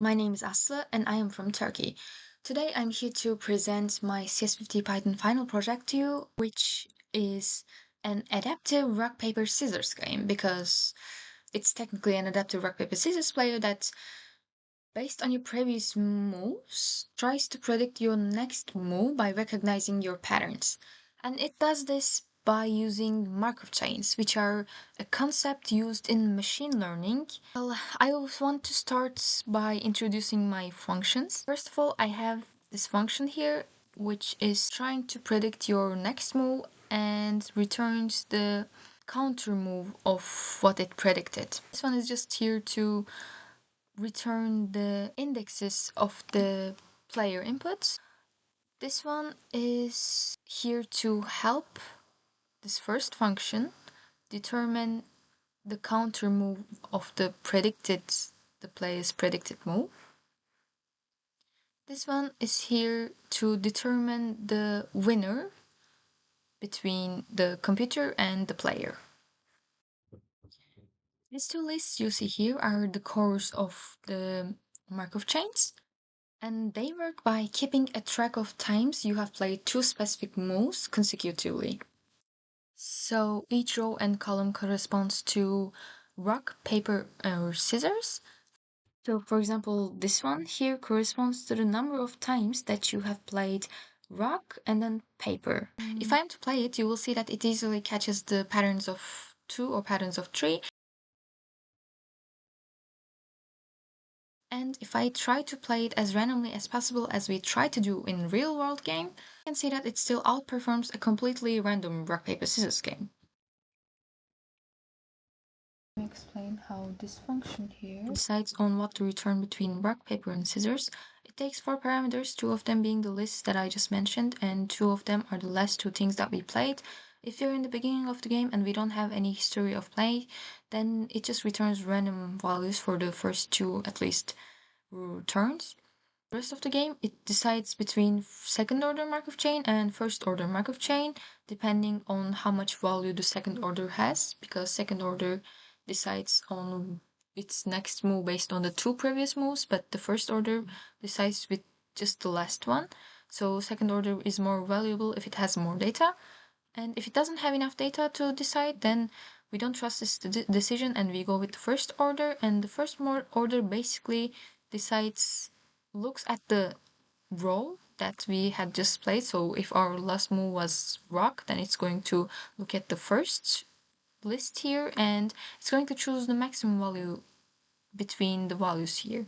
My name is Aslı and I am from Turkey. Today I'm here to present my CS50 Python final project to you, which is an adaptive rock paper scissors game because it's technically an adaptive rock paper scissors player that, based on your previous moves, tries to predict your next move by recognizing your patterns. And it does this by using Markov chains, which are a concept used in machine learning. Well, I want to start by introducing my functions. First of all, I have this function here, which is trying to predict your next move and returns the counter move of what it predicted. This one is just here to return the indexes of the player inputs. This one is here to help this first function determine the counter move of the player's predicted move. This one is here to determine the winner between the computer and the player. These two lists you see here are the cores of the Markov chains. And they work by keeping a track of times you have played two specific moves consecutively. So each row and column corresponds to rock, paper, or scissors. So for example, this one here corresponds to the number of times that you have played rock and then paper. If I'm to play it, you will see that it easily catches the patterns of 2 or patterns of 3. And if I try to play it as randomly as possible as we try to do in real world game, you can see that it still outperforms a completely random rock paper scissors game. Let me explain how this function here decides on what to return between rock, paper, and scissors. It takes 4 parameters, 2 of them being the lists that I just mentioned, and 2 of them are the last 2 things that we played. If you're in the beginning of the game and we don't have any history of play, then it just returns random values for the first 2 at least turns. The rest of the game, it decides between second order Markov chain and first order Markov chain, depending on how much value the second order has, because second order decides on its next move based on the 2 previous moves, but the first order decides with just the last one. So second order is more valuable if it has more data. And if it doesn't have enough data to decide, then we don't trust this decision and we go with the first order. And the first order basically looks at the row that we had just played. So if our last move was rock, then it's going to look at the first list here and it's going to choose the maximum value between the values here.